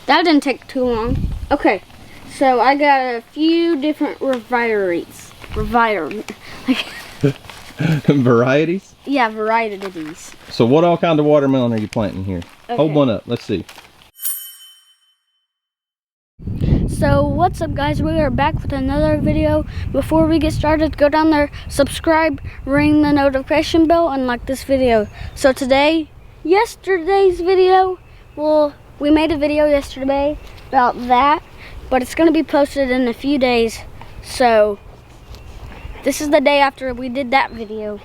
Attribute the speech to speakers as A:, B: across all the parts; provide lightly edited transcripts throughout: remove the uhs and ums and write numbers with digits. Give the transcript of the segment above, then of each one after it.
A: That didn't take too long. Okay, so I got a few different varieties.
B: Varieties?
A: Yeah, varieties.
B: So what all kind of watermelon are you planting here?
A: Okay.
B: Hold one up, let's see.
A: So what's up, guys? We are back with another video. Before we get started, go down there, subscribe, ring the notification bell, and like this video. So yesterday's video, well, we made a video yesterday about that, but it's going to be posted in a few days. So this is the day after we did that video.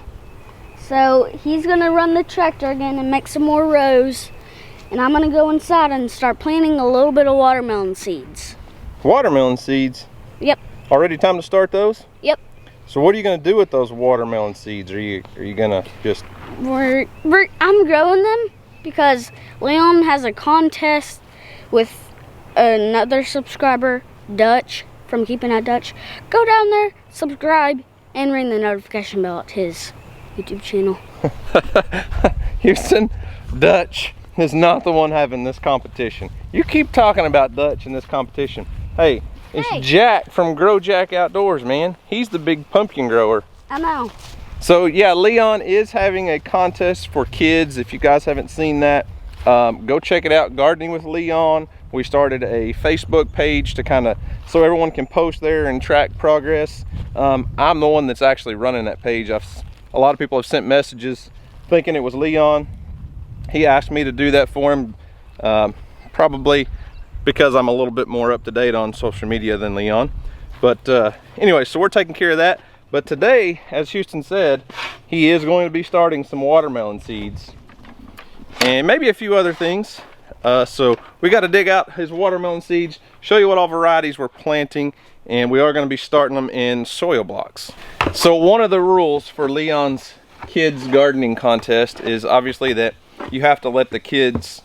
A: So he's going to run the tractor again and make some more rows, and I'm going to go inside and start planting a little bit of watermelon seeds.
B: Watermelon seeds?
A: Yep.
B: Already time to start those?
A: Yep.
B: So what are you going to do with those watermelon seeds? Are you going to just...
A: I'm growing them because Leon has a contest with another subscriber, Dutch, from Keeping It Dutch. Go down there, subscribe, and ring the notification bell at his YouTube channel.
B: Houston, Dutch is not the one having this competition. You keep talking about Dutch in this competition. Hey, it's Jack from Grow Jack Outdoors, man. He's the big pumpkin grower.
A: I know.
B: So yeah, Leon is having a contest for kids. If you guys haven't seen that, go check it out, Gardening with Leon. We started a Facebook page to kind of, so everyone can post there and track progress. I'm the one that's actually running that page. A lot of people have sent messages thinking it was Leon. He asked me to do that for him, probably because I'm a little bit more up to date on social media than Leon. But anyway, so we're taking care of that. But today, as Houston said, he is going to be starting some watermelon seeds and maybe a few other things. So we got to dig out his watermelon seeds, show you what all varieties we're planting, and we are going to be starting them in soil blocks. So one of the rules for Leon's kids gardening contest is obviously that you have to let the kids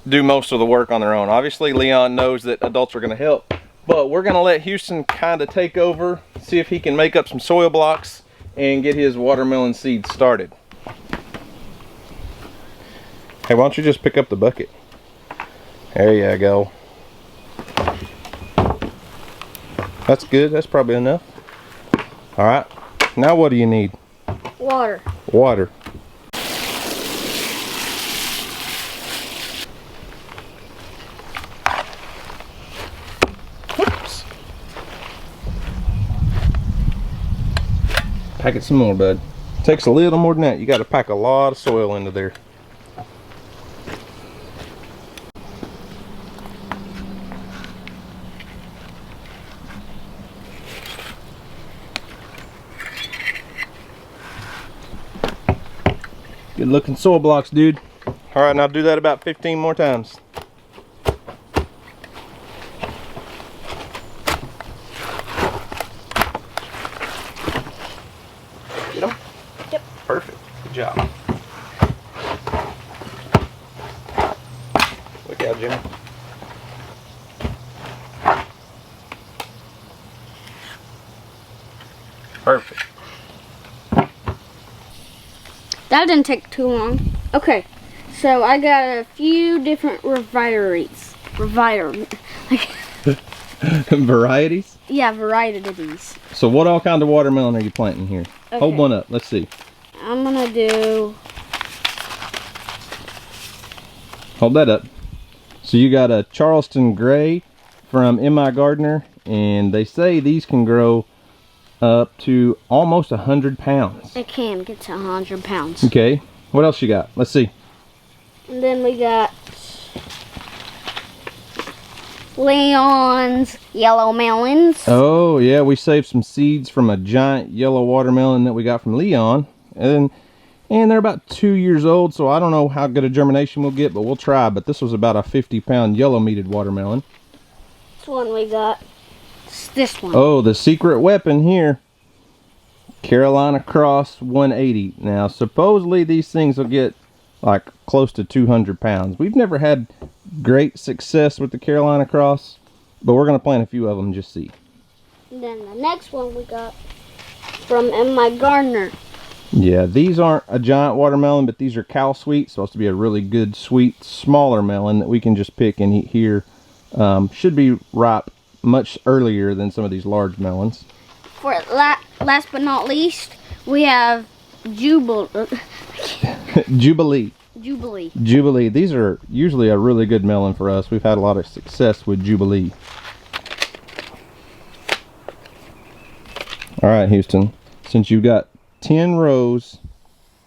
B: do most of the work on their own. Obviously Leon knows that adults are going to help, but we're going to let Houston kind of take over, see if he can make up some soil blocks and get his watermelon seeds started. Hey, why don't you just pick up the bucket? There you go. That's good. That's probably enough. All right. Now what do you need?
A: Water.
B: Water. Oops. Pack it some more, bud. Takes a little more than that. You got to pack a lot of soil into there. Good looking soil blocks, dude. All right, now do that about 15 more times. Get them?
A: Yep.
B: Perfect. Good job. Look out, Jimmy. Perfect.
A: That didn't take too long. Okay, so I got a few different varieties.
B: Varieties?
A: Yeah, varieties.
B: So what all kind of watermelon are you planting here?
A: Okay.
B: Hold one up, let's see.
A: I'm gonna do...
B: Hold that up. So you got a Charleston Gray from M.I. Gardner, and they say these can grow up to almost 100 pounds.
A: It can get to 100 pounds.
B: Okay, what else you got? Let's see.
A: And then we got Leon's yellow melons.
B: Oh yeah, we saved some seeds from a giant yellow watermelon that we got from Leon, and they're about 2 years old, so I don't know how good a germination we'll get, but we'll try. But this was about a 50-pound yellow meated watermelon.
A: This one we got. It's this one.
B: Oh, the secret weapon here. Carolina Cross 180. Now, supposedly these things will get like close to 200 pounds. We've never had great success with the Carolina Cross, but we're going to plant a few of them and just see.
A: And then the next one we got from M.I. Gardner.
B: Yeah, these aren't a giant watermelon, but these are cow sweet. Supposed to be a really good, sweet, smaller melon that we can just pick and eat here Should be ripe much earlier than some of these large melons.
A: For last but not least, we have Jubilee.
B: Jubilee. These are usually a really good melon for us. We've had a lot of success with Jubilee. All right, Houston. Since you've got 10 rows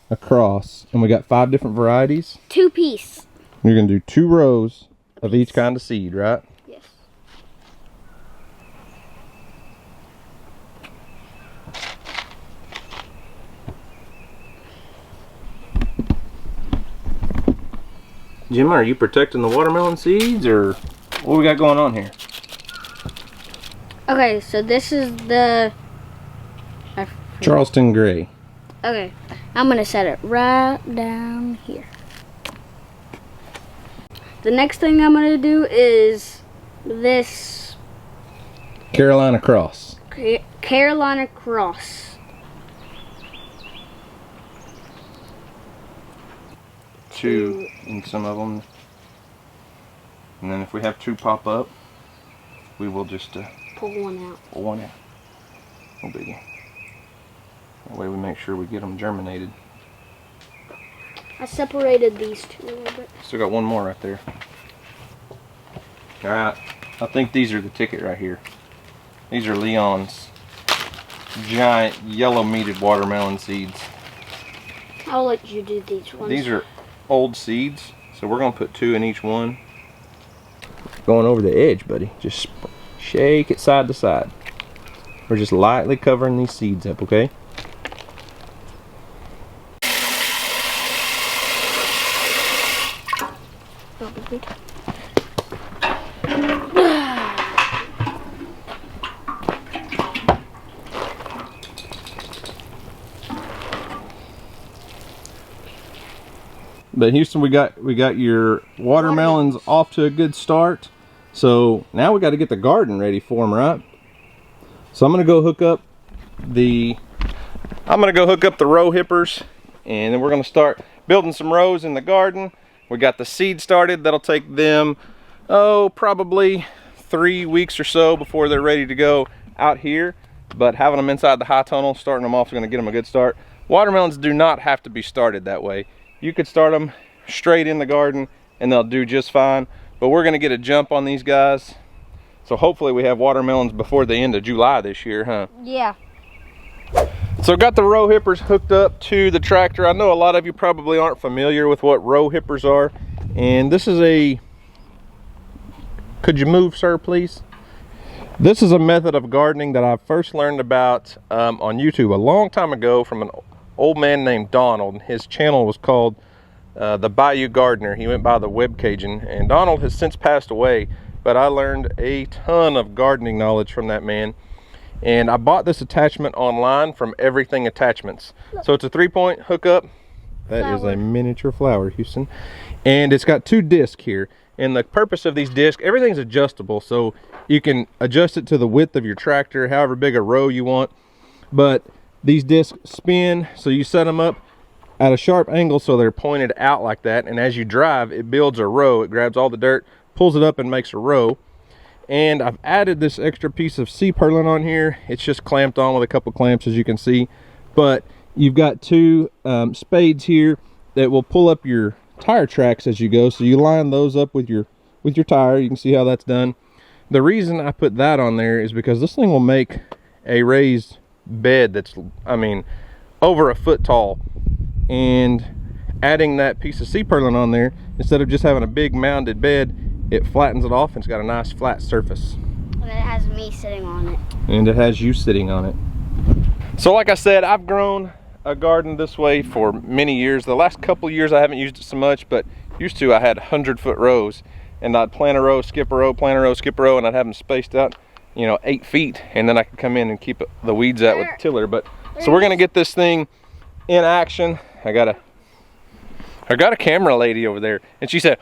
B: across, and we got 5 different varieties.
A: 2 piece.
B: You're gonna do 2 rows of each kind of seed, right?
A: Yes.
B: Jim, are you protecting the watermelon seeds, or what we got going on here?
A: Okay, so this is the
B: Charleston Gray.
A: Okay, I'm gonna set it right down here. The next thing I'm gonna do is this
B: Carolina Cross.
A: Carolina Cross.
B: 2 in some of them, and then if we have 2 pop up, we will just
A: pull one out.
B: Pull one out. No biggie. That way we make sure we get them germinated.
A: I separated these 2 a little bit.
B: Still got one more right there. Alright, I think these are the ticket right here. These are Leon's giant yellow meated watermelon seeds.
A: I'll let you do these ones.
B: These are old seeds, so we're going to put 2 in each one. Going over the edge, buddy. Just shake it side to side. We're just lightly covering these seeds up, okay? But Houston, we got your watermelons off to a good start. So now we got to get the garden ready for them, right? So I'm gonna go hook up the row hippers, and then we're gonna start building some rows in the garden. We got the seed started. That'll take them, probably 3 weeks or so before they're ready to go out here. But having them inside the high tunnel, starting them off is gonna get them a good start. Watermelons do not have to be started that way. You could start them straight in the garden and they'll do just fine. But we're gonna get a jump on these guys. So hopefully we have watermelons before the end of July this year, huh?
A: Yeah.
B: So got the row hippers hooked up to the tractor. I know a lot of you probably aren't familiar with what row hippers are. And this is a, could you move, sir, please? This is a method of gardening that I first learned about on YouTube a long time ago from an old man named Donald. His channel was called The Bayou Gardener. He went by the Web Cajun, and Donald has since passed away, but I learned a ton of gardening knowledge from that man. And I bought this attachment online from Everything Attachments. So it's a 3-point hookup. That is a miniature flower, Houston. And it's got 2 discs here. And the purpose of these discs, everything's adjustable. So you can adjust it to the width of your tractor, however big a row you want. But these discs spin, so you set them up at a sharp angle so they're pointed out like that. And as you drive, it builds a row. It grabs all the dirt, pulls it up, and makes a row. And I've added this extra piece of C-purlin on here. It's just clamped on with a couple clamps, as you can see. But you've got 2 spades here that will pull up your tire tracks as you go. So you line those up with your tire. You can see how that's done. The reason I put that on there is because this thing will make a raised bed that's, I mean, over a foot tall. And adding that piece of C-purlin on there, instead of just having a big mounded bed, it flattens it off and it's got a nice flat surface.
A: And it has me sitting on it.
B: And it has you sitting on it. So like I said, I've grown a garden this way for many years. The last couple of years I haven't used it so much, but used to I had 100-foot rows, and I'd plant a row, skip a row, plant a row, skip a row, and I'd have them spaced out, 8 feet, and then I could come in and keep the weeds out with the tiller. But so we're gonna get this thing in action. I got a camera lady over there, and she said,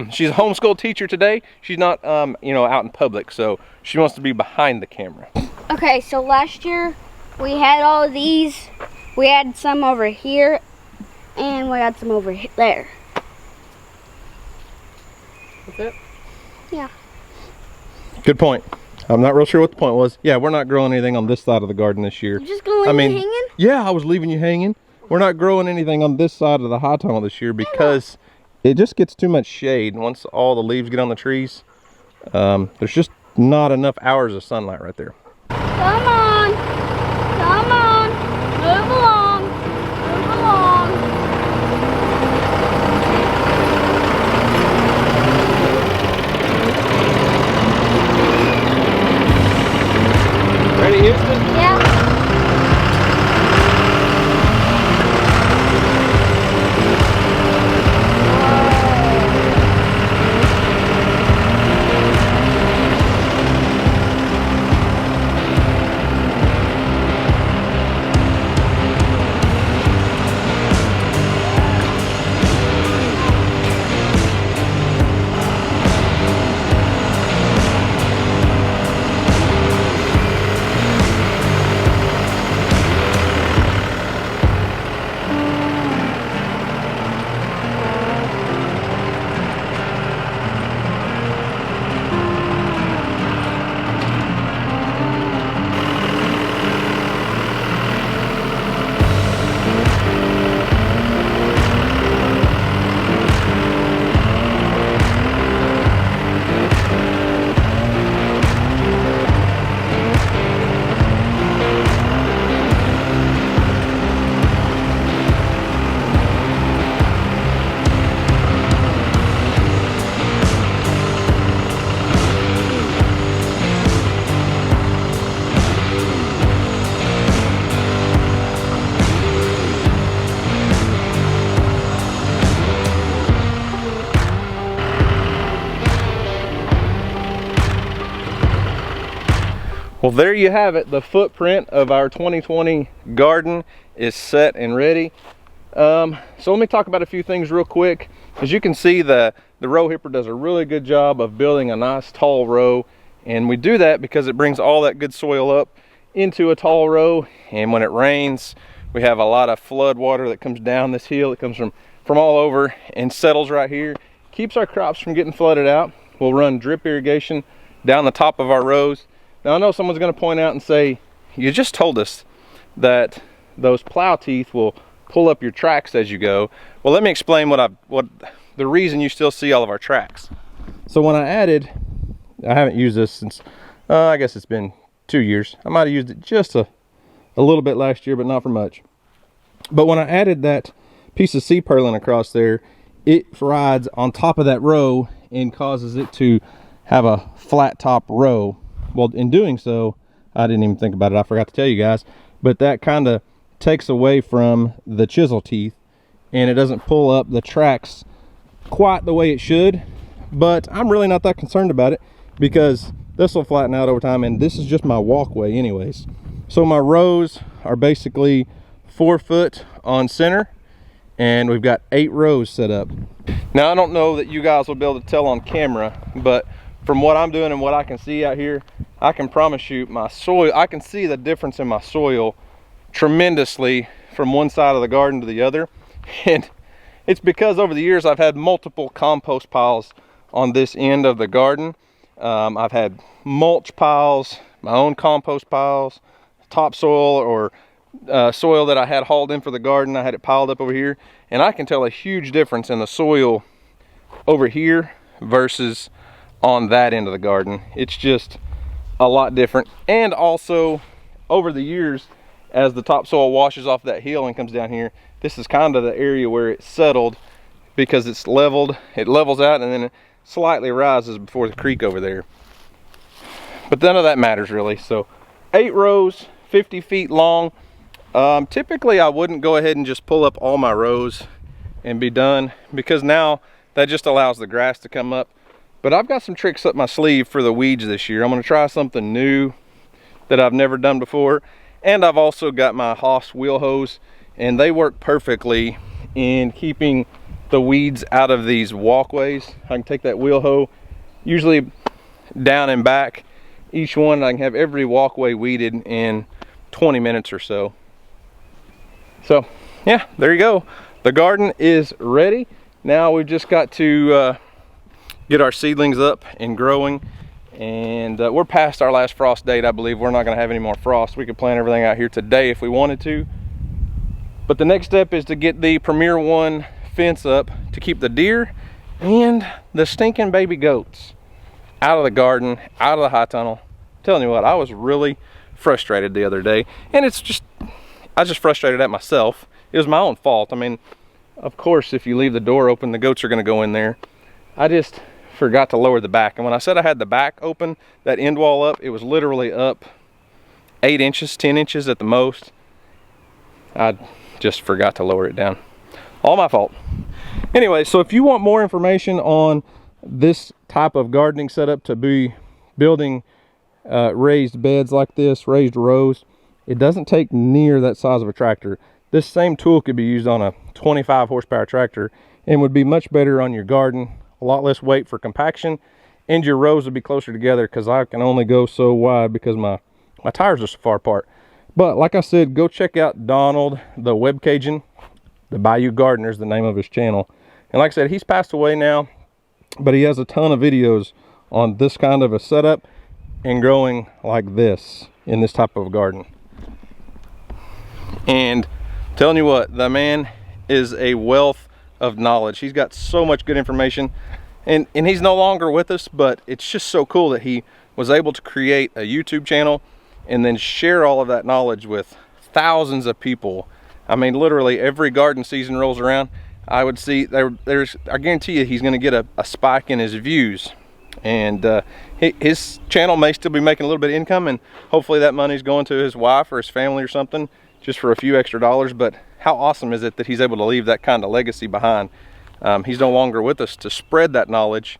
B: she's a homeschool teacher today. She's not, out in public, so she wants to be behind the camera.
A: Okay, so last year we had all of these. We had some over here, and we had some over there.
B: That's it?
A: Yeah.
B: Good point. I'm not real sure what the point was. Yeah, we're not growing anything on this side of the garden this year.
A: You're just gonna leave me hanging?
B: Yeah, I was leaving you hanging. We're not growing anything on this side of the high tunnel this year because it just gets too much shade. Once all the leaves get on the trees, there's just not enough hours of sunlight right there.
A: Come on. Come on. Move along. Move along.
B: Ready, Houston?
A: Yeah.
B: Well, there you have it. The footprint of our 2020 garden is set and ready. So let me talk about a few things real quick. As you can see, the row hipper does a really good job of building a nice tall row, and we do that because it brings all that good soil up into a tall row. And when it rains, we have a lot of flood water that comes down this hill. It comes from all over and settles right here, keeps our crops from getting flooded out. We'll run drip irrigation down the top of our rows. Now, I know someone's going to point out and say, you just told us that those plow teeth will pull up your tracks as you go. Well, let me explain what the reason you still see all of our tracks. So when I haven't used this since, I guess it's been 2 years. I might have used it just a little bit last year, but not for much. But when I added that piece of seed purlin across there, it rides on top of that row and causes it to have a flat top row. Well, in doing so, I didn't even think about it. I forgot to tell you guys, but that kind of takes away from the chisel teeth, and it doesn't pull up the tracks quite the way it should. But I'm really not that concerned about it because this will flatten out over time, and this is just my walkway anyways. So my rows are basically 4 foot on center, and we've got 8 rows set up. Now, I don't know that you guys will be able to tell on camera, but from what I'm doing and what I can see out here, I can promise you my soil, I can see the difference in my soil tremendously from one side of the garden to the other. And it's because over the years I've had multiple compost piles on this end of the garden. I've had mulch piles, my own compost piles, topsoil or soil that I had hauled in for the garden. I had it piled up over here, and I can tell a huge difference in the soil over here versus on that end of the garden. It's just a lot different. And also over the years, as the topsoil washes off that hill and comes down here, this is kind of the area where it's settled because it's leveled. It levels out and then it slightly rises before the creek over there. But none of that matters really. So 8 rows, 50 feet long. Typically I wouldn't go ahead and just pull up all my rows and be done, because now that just allows the grass to come up. But I've got some tricks up my sleeve for the weeds this year. I'm going to try something new that I've never done before. And I've also got my Haas wheel hose, and they work perfectly in keeping the weeds out of these walkways. I can take that wheel hoe, usually down and back each one. I can have every walkway weeded in 20 minutes or so. So yeah, there you go. The garden is ready. Now we've just got to get our seedlings up and growing. And we're past our last frost date, I believe. We're not gonna have any more frost. We could plant everything out here today if we wanted to. But the next step is to get the Premier One fence up to keep the deer and the stinking baby goats out of the garden, out of the high tunnel. I'm telling you what, I was really frustrated the other day. And I was just frustrated at myself. It was my own fault. I mean, of course, if you leave the door open, the goats are gonna go in there. I just forgot to lower the back. And when I said I had the back open, that end wall up, it was literally up 8 inches, 10 inches at the most. I just forgot to lower it down. All my fault. Anyway, so if you want more information on this type of gardening setup, to be building raised beds like this, raised rows, it doesn't take near that size of a tractor. This same tool could be used on a 25 horsepower tractor and would be much better on your garden. A lot less weight for compaction, and your rows would be closer together, because I can only go so wide because my tires are so far apart. But like I said, go check out Donald the Web Cajun. The Bayou Gardener is the name of his channel. And like I said, he's passed away now, but he has a ton of videos on this kind of a setup and growing like this in this type of garden. And I'm telling you what, the man is a wealth of knowledge. He's got so much good information, and he's no longer with us, but it's just so cool that he was able to create a YouTube channel and then share all of that knowledge with thousands of people. I mean, literally every garden season rolls around, I would see I guarantee you he's going to get a spike in his views. And his channel may still be making a little bit of income, and hopefully that money's going to his wife or his family or something, just for a few extra dollars. But how awesome is it that he's able to leave that kind of legacy behind? He's no longer with us to spread that knowledge,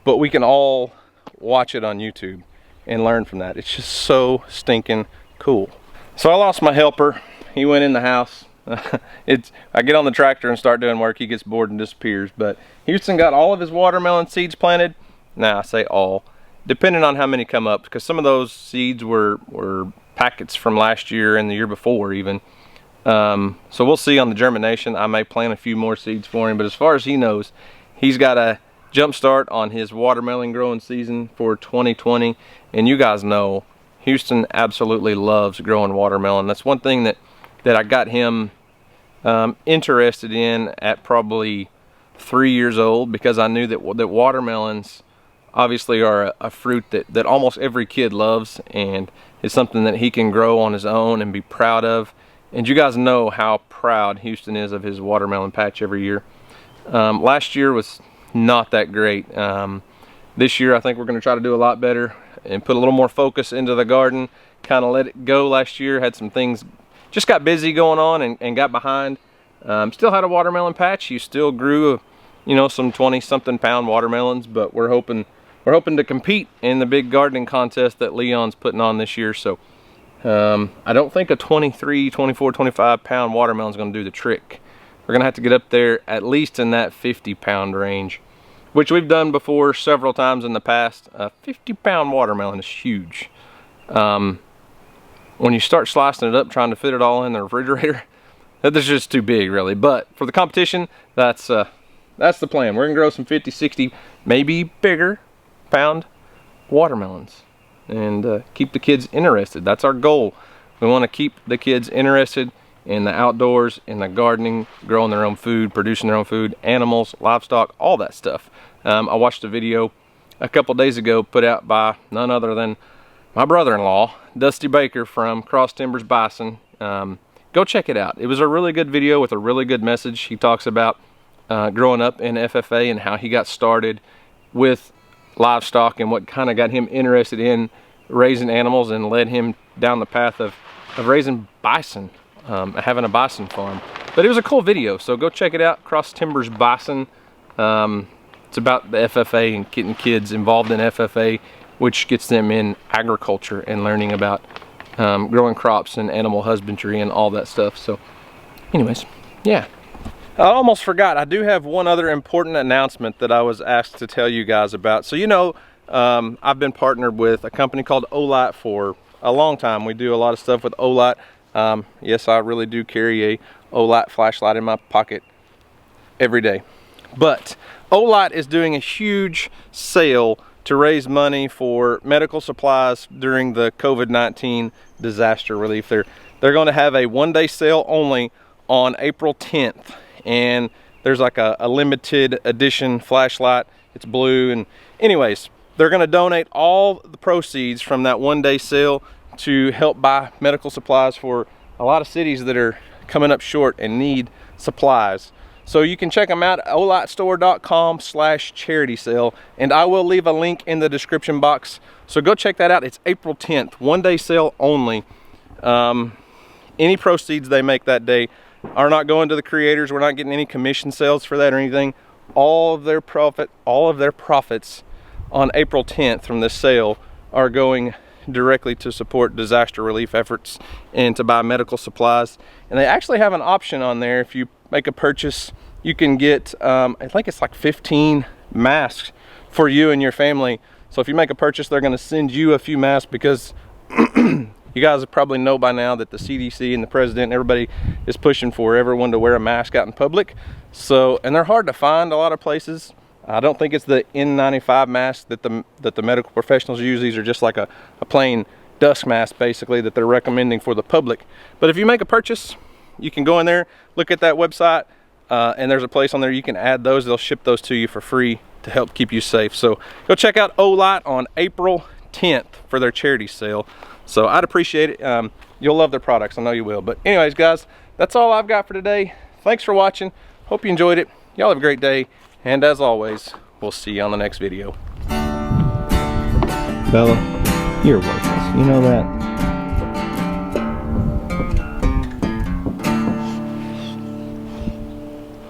B: but we can all watch it on YouTube and learn from that. It's just so stinking cool. So I lost my helper. He went in the house. I get on the tractor and start doing work. He gets bored and disappears. But Houston got all of his watermelon seeds planted. Now I say all, depending on how many come up, because some of those seeds were packets from last year and the year before even. So we'll see on the germination. I may plant a few more seeds for him, but as far as he knows, he's got a jump start on his watermelon growing season for 2020. And you guys know Houston absolutely loves growing watermelon. That's one thing that I got him interested in at probably 3 years old, because I knew that watermelons obviously are a fruit that almost every kid loves, and it's something that he can grow on his own and be proud of. And you guys know how proud Houston is of his watermelon patch every year. Last year was not that great. This year I think we're going to try to do a lot better and put a little more focus into the garden. Kind of let it go last year. Had some things, just got busy going on and got behind. Still had a watermelon patch. You still grew, you know, some 20-something pound watermelons, but we're hoping to compete in the big gardening contest that Leon's putting on this year. So I don't think a 23, 24, 25 pound watermelon is going to do the trick. We're going to have to get up there at least in that 50 pound range, which we've done before several times in the past. A 50 pound watermelon is huge. When you start slicing it up, trying to fit it all in the refrigerator, that's just too big, really. But for the competition, that's the plan. We're gonna grow some 50, 60, maybe bigger pound watermelons and keep the kids interested. That's our goal. We want to keep the kids interested in the outdoors, in the gardening, growing their own food, producing their own food, animals, livestock, all that stuff. I watched a video a couple days ago put out by none other than my brother-in-law, Dusty Baker from Cross Timbers Bison. Go check it out. It was a really good video with a really good message. He talks about growing up in FFA and how he got started with livestock and what kind of got him interested in raising animals and led him down the path of raising bison, having a bison farm. But it was a cool video, so go check it out, Cross Timbers Bison. It's about the FFA and getting kids involved in FFA, which gets them in agriculture and learning about growing crops and animal husbandry and all that stuff. So anyways, yeah. I almost forgot, I do have one other important announcement that I was asked to tell you guys about. So you know, I've been partnered with a company called Olight for a long time. We do a lot of stuff with Olight. Yes, I really do carry a Olight flashlight in my pocket every day. But Olight is doing a huge sale to raise money for medical supplies during the COVID-19 disaster relief. They're going to have a one-day sale only on April 10th, and there's like a limited edition flashlight. It's blue, and anyways, they're going to donate all the proceeds from that one-day sale to help buy medical supplies for a lot of cities that are coming up short and need supplies. So you can check them out at olightstore.com/charity sale, and I will leave a link in the description box. So go check that out. It's April 10th, one-day sale only. Any proceeds they make that day are not going to the creators. We're not getting any commission sales for that or anything. All of their profits on April 10th from this sale are going directly to support disaster relief efforts and to buy medical supplies. And they actually have an option on there. If you make a purchase, you can get I think it's like 15 masks for you and your family. So if you make a purchase, they're going to send you a few masks, because you guys probably know by now that the CDC and the president and everybody is pushing for everyone to wear a mask out in public. So, and they're hard to find a lot of places. I don't think it's the N95 mask that the medical professionals use. These are just like a plain dust mask, basically, that they're recommending for the public. But if you make a purchase, you can go in there, look at that website, and there's a place on there you can add those. They'll ship those to you for free to help keep you safe. So go check out Olight on April 10th for their charity sale. So I'd appreciate it. You'll love their products, I know you will. But anyways, guys, that's all I've got for today. Thanks for watching. Hope you enjoyed it. Y'all have a great day. And as always, we'll see you on the next video.
C: Bella, you're worthless. You know that?